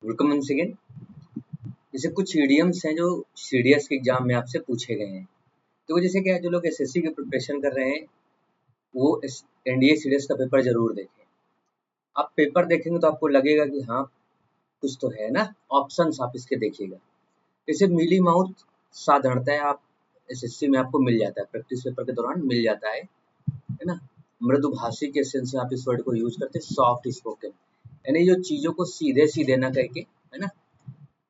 Welcome once again. जैसे कुछ idioms हैं जो सीडीएस के एग्जाम में आपसे पूछे गए हैं। तो जैसे क्या है, जो लोग एसएससी की प्रिपरेशन कर रहे हैं वो एनडीए सीडीएस का पेपर जरूर देखें। आप पेपर देखेंगे तो आपको लगेगा कि हाँ कुछ तो है ना, ऑप्शंस आप इसके देखिएगा। जैसे मीली माउथ साधारणतः आप एसएससी में आपको मिल जाता है, प्रैक्टिस पेपर के दौरान मिल जाता है ना। मृदुभाषी के सेंस में आप इस वर्ड को यूज करते हैं, सॉफ्ट स्पोकन, यानी जो चीजों को सीधे सीधे ना करके, है ना,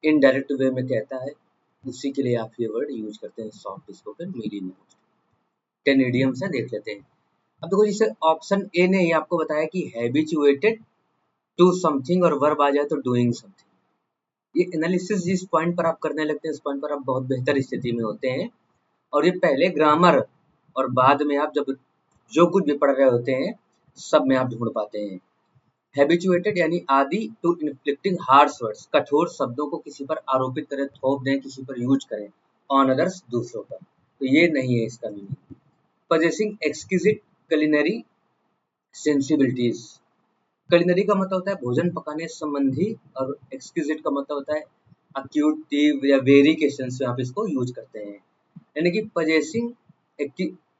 इनडायरेक्ट वे में कहता है, उसी के लिए आप ये वर्ड यूज करते हैं, soft spoken, mealy mouth. 10 idioms है, देख लेते हैं। अब देखो, जैसे ऑप्शन ए ने ही आपको बताया कि हैबिचुएटेड टू समथिंग और वर्ब आ जाए तो डूइंग समथिंग। ये एनालिसिस जिस पॉइंट पर आप करने लगते हैं, उस पॉइंट पर आप बहुत बेहतर स्थिति में होते हैं। और ये पहले ग्रामर और बाद में आप जब जो कुछ भी पढ़ रहे होते हैं सब में आप ढूंढ पाते हैं। हैबिचुएटेड यानी आदि टू इन्फ्लिक्टिंग हार्श वर्ड्स, कठोर शब्दों को किसी पर आरोपित करें, थोप दें, किसी पर यूज करें, ऑन अदर्स, दूसरों पर, तो ये नहीं है इसका meaning. Possessing exquisite culinary sensibilities, culinary का मतलब होता है भोजन पकाने संबंधी, और एक्सक्यूजिट का मतलब होता है अक्यूट, तीव्र या वेरी के सेंस में आप इसको यूज करते हैं। यानी कि पजेसिंग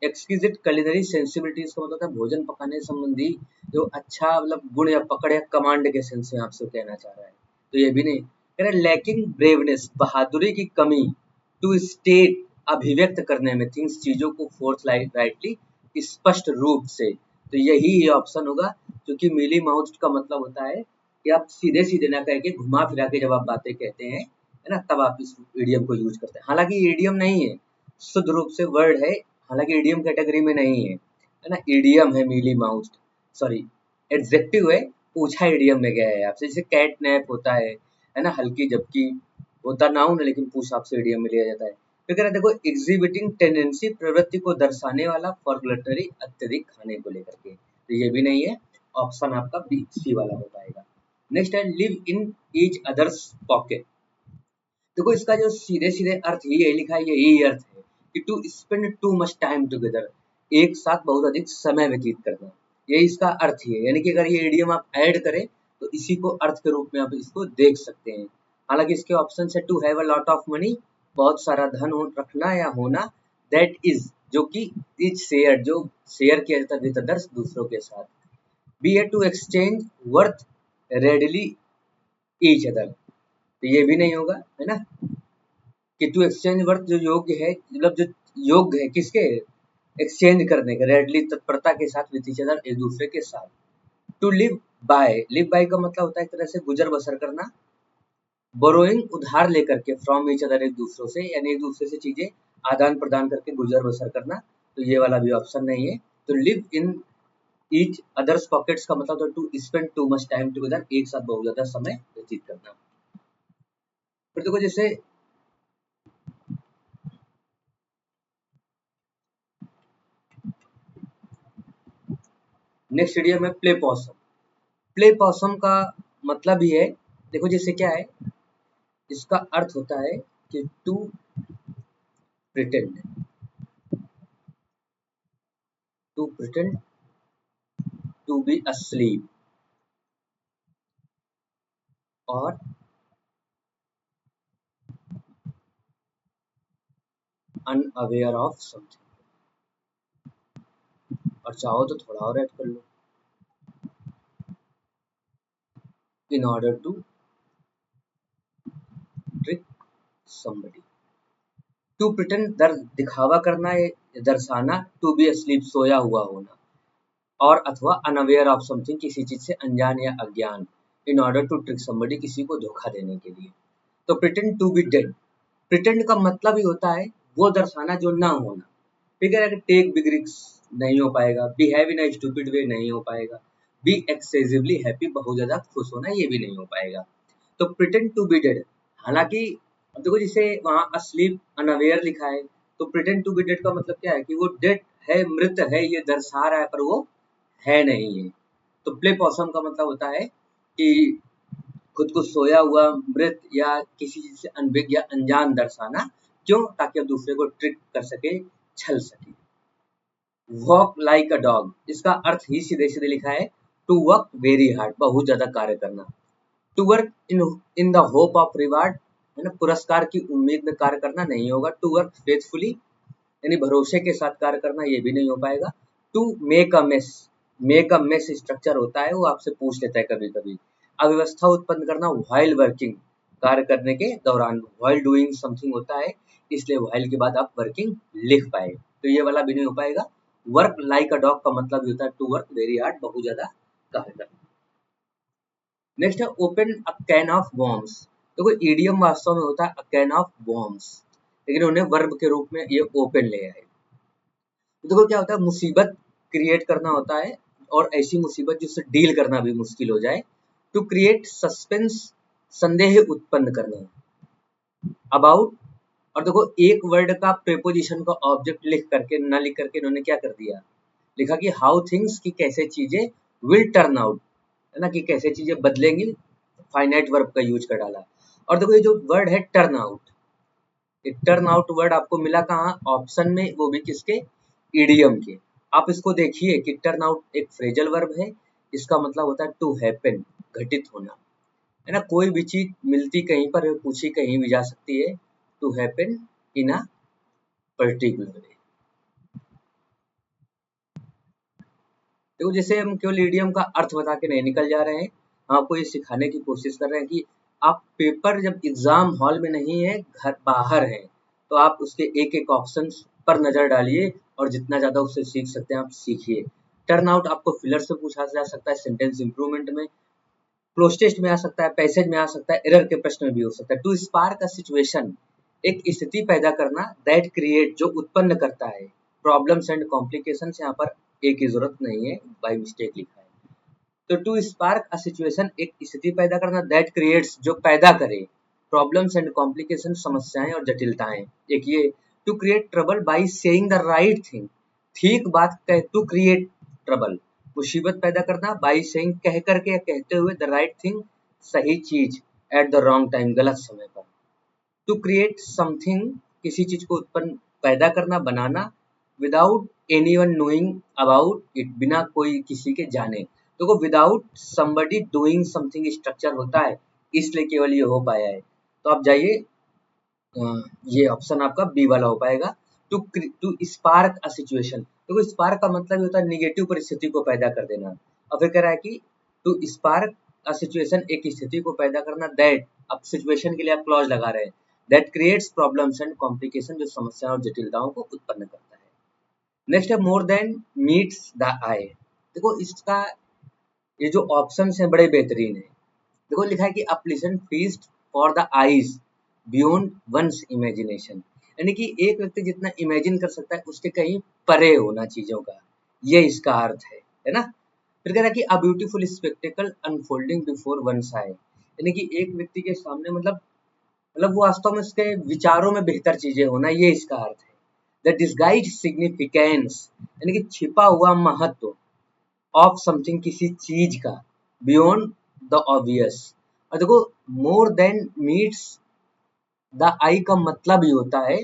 एक्सक्यूजिट कुलिनरी सेंसिबिलिटीज का मतलब होता है भोजन पकाने संबंधी जो अच्छा मतलब गुण या पकड़ या कमांड के सेंस में आपसे कहना चाह रहा है, तो ये भी नहीं कह रहा। लैकिंग ब्रेवनेस, बहादुरी की कमी, टू स्टेट, अभिव्यक्त करने में, थिंग्स, चीजों को, फोर्थ राइटली, स्पष्ट रूप से, तो यही ऑप्शन होगा। क्योंकि मीली माउथ का मतलब होता है कि आप सीधे सीधे ना कह के घुमा फिरा के जब आप बातें कहते हैं, है ना, तब आप इस इडियम को यूज करते हैं। हालांकि इडियम नहीं है, शुद्ध रूप से वर्ड है, हालांकि इडियम कैटेगरी में नहीं है ना। इडियम है मीली माउथ, सॉरी एडजेक्टिव है, पूछा इडियम में गया है आपसे। जैसे कैट नैप होता है ना, हल्की झपकी होता नाउन है, लेकिन पूछ आपसे इडियम में लिया जाता है। फिर कह रहा है, देखो, एग्जिबिटिंग टेंडेंसी, प्रवृत्ति को दर्शाने वाला, फॉर ग्लटरी, अत्यधिक खाने को लेकर के, तो ये भी नहीं है। ऑप्शन आपका बी, सी वाला हो पाएगा। नेक्स्ट है live in each others pocket. देखो, इसका जो सीधे सीधे अर्थ ही है लिखा है, यही अर्थ है कि to spend too much time together, एक साथ बहुत अधिक समय व्यतीत करना, ये इसका अर्थ ही है। यानी कि अगर ये इडियम आप ऐड करें तो इसी को अर्थ के रूप में आप इसको देख सकते हैं। हालांकि इसके ऑप्शन है to have a lot of money, बहुत सारा धन हो, रखना या होना, दैट इज, जो कि इज शेयर, जो शेयर किया जाता है विद अदर्स, दूसरों के साथ, be a to exchange worth readily each other, तो ये भी नहीं होगा, है ना। कि टू एक्सचेंज वर्थ जो योग्य है, मतलब जो योग्य है किसके, एक्सचेंज करने के, रेडली, तत्परता के साथ, विद ईच अदर, एक दूसरे के साथ। To live by, live by का मतलब होता है एक तरह से गुजर बसर करना। बोरोइंग, उधार लेकर के, फ्रॉम ईच अदर, एक दूसरों से, यानी एक दूसरे से चीजें आदान प्रदान करके गुजर बसर करना, तो ये वाला भी ऑप्शन नहीं है। तो live in each other's pockets का मतलब तो to spend too much time together, एक साथ बहुत ज्यादा समय व्यतीत करना। फिर देखो, जैसे नेक्स्ट इडियम है प्ले पॉसम। प्ले पॉसम का मतलब ही है, देखो जैसे क्या है, इसका अर्थ होता है कि to pretend, to pretend to be asleep, और अनअवेयर ऑफ समथिंग। और चाहो तो थोड़ा और ऐड कर लो, in order to trick somebody। To pretend, दिखावा करना, दर्शाना, टू बी asleep, सोया हुआ होना, और अथवा अनअवेयर ऑफ समथिंग, किसी चीज से अनजान या अज्ञान, in order to trick somebody, किसी को धोखा देने के लिए। तो pretend to be dead, pretend का मतलब ही होता है वो दर्शाना जो ना होना। ठीक है, टेक बिग रिस्क नहीं हो पाएगा, बिहेव इन अ स्टूपिड वे नहीं हो पाएगा, बी एक्सेसिवली हैप्पी, बहुत ज्यादा खुश होना, ये भी नहीं हो पाएगा। तो प्रिटेंड टू बी डेड, हालांकि अब देखो जैसे वहां अस्लीप, अनअवेयर लिखा है, तो प्रिटेंड टू बी डेड का मतलब क्या है कि वो डेड है, मृत है, ये दर्शा रहा है, पर वो है नहीं है। तो प्ले पॉसम का मतलब होता है कि खुद को सोया हुआ, मृत या किसी चीज से अनभिज्ञ या अनजान दर्शाना, क्यों, ताकि अब दूसरे को ट्रिक कर सके, छल सके। वॉक लाइक अ डॉग, इसका अर्थ ही सीधे सीधे लिखा है टू वर्क वेरी हार्ड, बहुत ज्यादा कार्य करना। To work in the hope of reward, है ना, पुरस्कार की उम्मीद में कार्य करना नहीं होगा। टू वर्क फेथफुली यानी भरोसे के साथ कार्य करना, ये भी नहीं हो पाएगा। To make a mess structure होता है, वो आपसे पूछ लेता है कभी कभी। अव्यवस्था उत्पन्न करना व्हाइल वर्किंग, कार्य करने के दौरान, व्हाइल डूइंग समथिंग होता है, इसलिए व्हाइल के बाद आप वर्किंग लिख पाए, तो ये वाला भी नहीं हो पाएगा। वर्क लाइक अ डॉग का मतलब होता है टू वर्क वेरी हार्ड, बहुत ज्यादा कार्य करना। नेक्स्ट है open a can of worms. देखो ईडियम वास्तव में होता है अ कैन ऑफ वॉर्म्स, लेकिन उन्हें वर्ब के रूप में ये ओपन ले आए। तो देखो क्या होता है, मुसीबत क्रिएट करना होता है, और ऐसी मुसीबत जिससे डील करना भी मुश्किल हो जाए। टू क्रिएट सस्पेंस, संदेह उत्पन्न करना अबाउट। और देखो एक वर्ड का प्रेपोजिशन का ऑब्जेक्ट लिख करके, ना लिख करके इन्होंने क्या कर दिया, लिखा कि हाउ थिंग्स, की कैसे चीजें, विल टर्न आउट, है ना, कि कैसे चीजें बदलेंगी, फाइनाइट वर्ब का यूज कर डाला। और देखो ये जो वर्ड है टर्न आउट, ये टर्न आउट वर्ड आपको मिला कहाँ, ऑप्शन में, वो भी किसके, ईडियम के। आप इसको देखिए कि टर्न आउट एक फ्रेजल वर्ब है, इसका मतलब होता है टू हैपन, घटित होना, है ना, कोई भी चीज मिलती कहीं पर, पूछी कहीं भी जा सकती है, to happen in a particular way. देखो जैसे हम केवल ईडियम का अर्थ बता के नहीं निकल जा रहे हैं, हम आपको ये सिखाने की कोशिश कर रहे हैं कि आप पेपर जब एग्जाम हॉल में नहीं है, घर बाहर है, तो आप उसके एक एक ऑप्शन पर नजर डालिए, और जितना ज्यादा उससे सीख सकते हैं आप सीखिए। टर्न आउट आपको फिलर से पूछा जा सकता है, सेंटेंस इंप्रूवमेंट में, क्लोज टेस्ट में आ सकता है, पैसेज में आ सकता है, एरर के प्रश्न में भी हो सकता है। टू स्पार्क अ सिचुएशन, एक स्थिति पैदा करना, दैट क्रिएट, जो उत्पन्न करता है, प्रॉब्लम्स एंड कॉम्प्लिकेशंस, यहाँ पर ए की जरूरत नहीं है, बाय मिस्टेक लिखा है। तो टू स्पार्क अ सिचुएशन, एक स्थिति पैदा करना, दैट क्रिएट्स, जो पैदा करे, प्रॉब्लम्स एंड कॉम्प्लिकेशन, समस्याएं और जटिलताएं। एक ये to create trouble by saying the right thing, ठीक बात कह, टू क्रिएट ट्रबल, मुसीबत पैदा करना, बाय सेइंग, कह करके या कहते हुए, द राइट थिंग, सही चीज, एट द रॉन्ग टाइम, गलत समय पर। टू क्रिएट समथिंग, किसी चीज को उत्पन्न, पैदा करना, बनाना, without anyone knowing about it, बिना कोई किसी के जाने। देखो without somebody doing something structure होता है, इसलिए केवल ये हो पाया है। तो आप जाइए, ये ऑप्शन आपका बी वाला हो पाएगा। टू स्पार्क अ सिचुएशन, देखो स्पार्क का मतलब ये होता है निगेटिव परिस्थिति को पैदा कर देना, और फिर कह रहा है कि टू स्पार्क अ सिचुएशन, एक स्थिति को पैदा करना, दैट, अब सिचुएशन के लिए आप क्लॉज लगा रहे हैं, that creates problems and complication, जो समस्याओं और जटिलताओं को उत्पन्न करता है। नेक्स्ट है मोर देन मीट्स द आई। देखो इसका ये जो ऑप्शन है बड़े बेहतरीन है। देखो लिखा है कि a pleasant feast for the eyes beyond one's imagination, यानी कि एक व्यक्ति जितना इमेजिन कर सकता है उसके कहीं परे होना चीजों का, ये इसका अर्थ है ना। फिर कह रहा है कि a beautiful spectacle unfolding before one's eye, यानी कि एक व्यक्ति के सामने, मतलब वो वास्तव में उसके विचारों में बेहतर चीजें होना, ये इसका अर्थ है। द डिस्गाइज्ड सिग्निफिकेंस, यानी कि छिपा हुआ महत्व, ऑफ समथिंग, किसी चीज का, बियॉन्ड द ऑब्वियस। और देखो मोर देन मीट्स द आई का मतलब ये होता है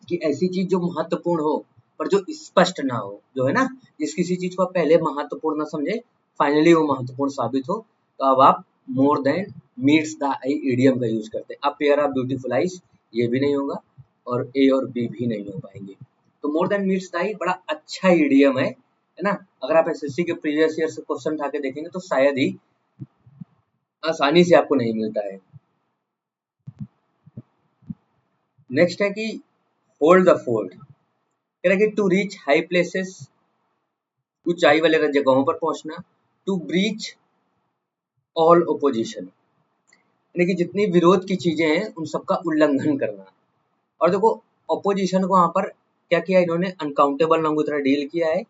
कि ऐसी चीज जो महत्वपूर्ण हो, पर जो स्पष्ट ना हो, जो है ना, जिस किसी चीज को आप पहले महत्वपूर्ण ना समझे, फाइनली वो महत्वपूर्ण साबित हो, तो अब आप more than meets the I idiom का यूज करते हैं। अब पेयर ऑफ ब्यूटीफुल आइज, ये भी नहीं होगा, और ए और बी भी नहीं हो पाएंगे। तो मोर देन मीट्स द आई बड़ा अच्छा इडियम है ना। अगर आप एसएससी के प्रीवियस ईयर से क्वेश्चन उठा के देखेंगे तो शायद ही, आसानी से आपको नहीं मिलता है। नेक्स्ट है कि होल्ड द फोर्ट, कह रहा है कि टू रीच हाई प्लेसेस, ऊंचाई वाले जगहों पर पहुंचना। टू ब्रीच ऑल ओपोजिशन, यानी कि जितनी विरोध की चीजें हैं उन सबका उल्लंघन करना। और देखो ऑपोजिशन को यहाँ पर क्या किया इन्होंने, अनकाउंटेबल नाम की तरह डील किया है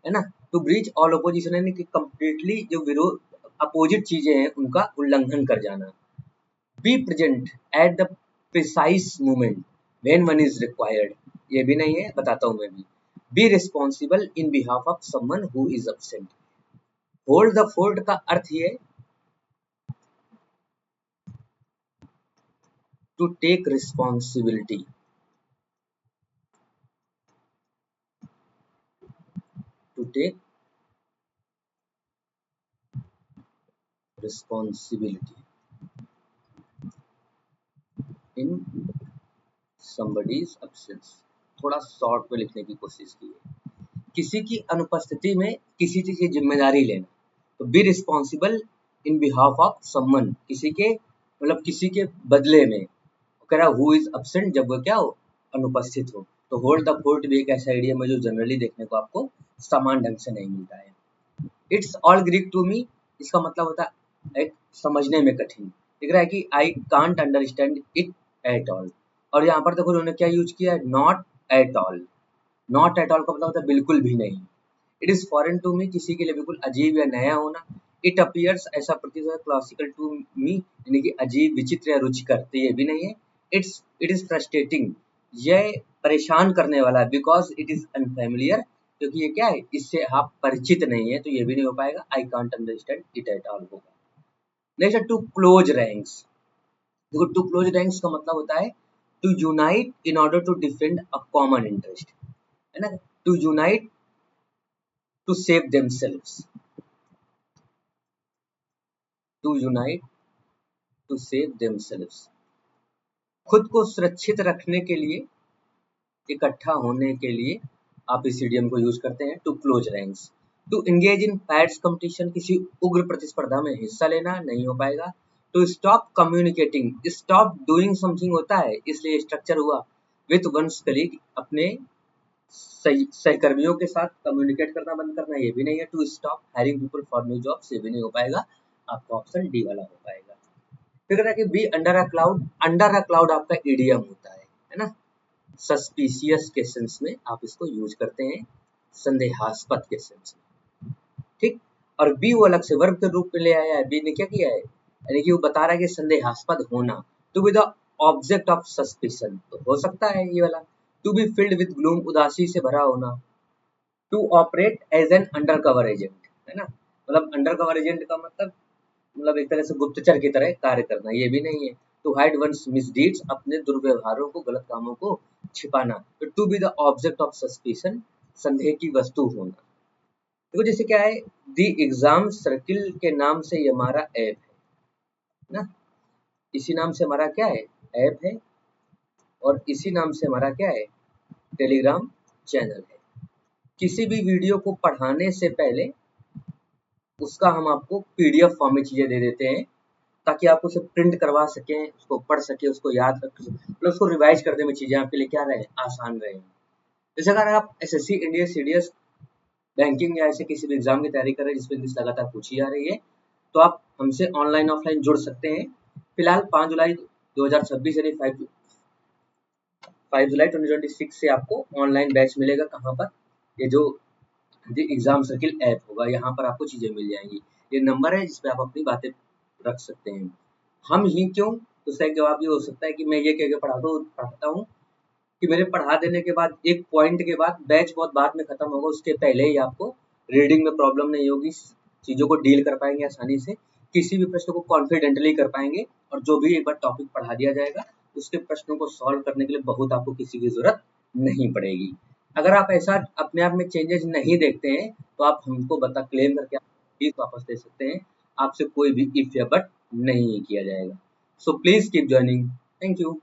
ना। टू ब्रीच ऑल ओपोजिशन, यानी कि कंप्लीटली जो विरोध, अपोजिट चीजें हैं उनका उल्लंघन कर जाना। Be present at the precise moment when one is required, ये भी नहीं है, बताता हूं मैं भी। Be responsible in behalf of someone who is absent. Hold the fort का अर्थ ये, to take responsibility, to take responsibility in somebody's absence। थोड़ा शॉर्ट में लिखने की कोशिश की है। किसी की अनुपस्थिति में किसी चीज की जिम्मेदारी लेना, तो B responsible in behalf of someone, किसी के मतलब किसी के बदले में। कह रहा हु इज एब्सेंट, जब वो क्या हो, अनुपस्थित हो। तो होल्ड द फोर्ट भी एक ऐसा आइडिया है जो जनरली देखने को आपको समान ढंग से नहीं मिलता है। It's all Greek to me, इसका मतलब होता है एक समझने में कठिन। दिख रहा है कि I can't understand it at all, और यहाँ पर देखो उन्होंने क्या यूज किया है, not at all. Not at all का मतलब होता है बिल्कुल भी नहीं। It is foreign to me, किसी के लिए बिल्कुल अजीब या नया होना। इट अपीयर्स, ऐसा प्रतीत होता है, क्लासिकल टू मी, यानी कि अजीब, विचित्र या रुचिकर, तो ये भी नहीं है। इट इज फ्रस्ट्रेटिंग, यह परेशान करने वाला है। बिकॉज इट इज अनफेमिलियर, क्योंकि ये क्या है, इससे आप परिचित नहीं है, तो ये भी नहीं हो पाएगा। I can't understand it at all होगा। नेक्स्ट है टू क्लोज रैंक्स। देखो टू क्लोज रैंक्स का मतलब होता है to unite in order to defend a common interest, है ना। To unite to save themselves, to unite to save themselves, खुद को सुरक्षित रखने के लिए, इकट्ठा होने के लिए आप इस इडियम को यूज करते हैं, to close ranks. To engage in fierce competition, किसी उग्र प्रतिस्पर्धा में हिस्सा लेना, नहीं हो पाएगा। To stop communicating, stop doing something होता है, इसलिए स्ट्रक्चर हुआ विथ वंस कलीग, अपने सहकर्मियों के साथ कम्युनिकेट करना बंद करना, ये भी नहीं है। To stop hiring people for new jobs, ये भी नहीं हो पाएगा, आपका ऑप्शन डी वाला हो पाएगा। फिर है कि be under a cloud. Under a cloud आपका इडियम होता है ना। सस्पिशियस के सेंस में आप इसको यूज करते हैं, संदेहास्पद के सेंस में, ठीक। और बी वो अलग से वर्ब के रूप में ले आया है। बी ने क्या किया है, यानी कि वो बता रहा है कि संदेहास्पद होना। To be the object of suspicion, तो हो सकता है ये वाला। To be filled with gloom, उदासी से भरा होना। To operate as an undercover agent, है ना, मतलब अंडर कवर एजेंट का मतलब एक तरह से गुप्तचर की तरह कार्य करना, ये भी नहीं है। टू हाइड वंस मिसडीड्स, अपने दुर्व्यवहारों को, गलत कामों को छिपाना। तो to be the object of suspicion, संदेह की वस्तु होना। देखो जैसे क्या है, दी एग्जाम सर्किल के नाम से ये हमारा ऐप है ना, इसी नाम से हमारा क्या है, ऐप है, और इसी नाम से हमारा क्या है, टेलीग्राम चैनल है। किसी भी वीडियो को पढ़ाने से पहले उसका हम आपको पीडीएफ फॉर्म में चीजें दे देते हैं, ताकि आप उसे प्रिंट करवा सकें, उसको पढ़ सके, उसको याद रख सकें, मतलब उसको रिवाइज करने में चीजें आपके लिए क्या रहे, आसान रहे। जैसे अगर आप एसएससी, इंडिया, सीडीएस, बैंकिंग या ऐसे किसी भी एग्जाम की तैयारी कर रहे हैं जिसमें इंग्लिश लगातार पूछी जा रही है, तो आप हमसे ऑनलाइन ऑफलाइन जुड़ सकते हैं। फिलहाल 5 जुलाई 2026 यानी 5 जुलाई 2026 से आपको ऑनलाइन बैच मिलेगा। कहाँ पर, ये जो एग्जाम सर्किल ऐप होगा, यहाँ पर आपको चीजें मिल जाएंगी। ये नंबर है जिसपे आप अपनी बातें रख सकते हैं। हम ही क्यों, तो उसका एक जवाब ये हो सकता है कि मैं ये कह के पढ़ाता हूँ कि मेरे पढ़ा देने के बाद एक पॉइंट के बाद बैच बहुत बाद में खत्म होगा, उसके पहले ही आपको रीडिंग में प्रॉब्लम नहीं होगी, चीजों को डील कर पाएंगे आसानी से, किसी भी प्रश्न को कॉन्फिडेंटली कर पाएंगे, और जो भी एक बार टॉपिक पढ़ा दिया जाएगा उसके प्रश्नों को सॉल्व करने के लिए बहुत आपको किसी की जरूरत नहीं पड़ेगी। अगर आप ऐसा अपने आप में चेंजेस नहीं देखते हैं तो आप हमको क्लेम करके फीस वापस दे सकते हैं, आपसे कोई भी इफ या बट नहीं किया जाएगा। So please keep joining, thank you.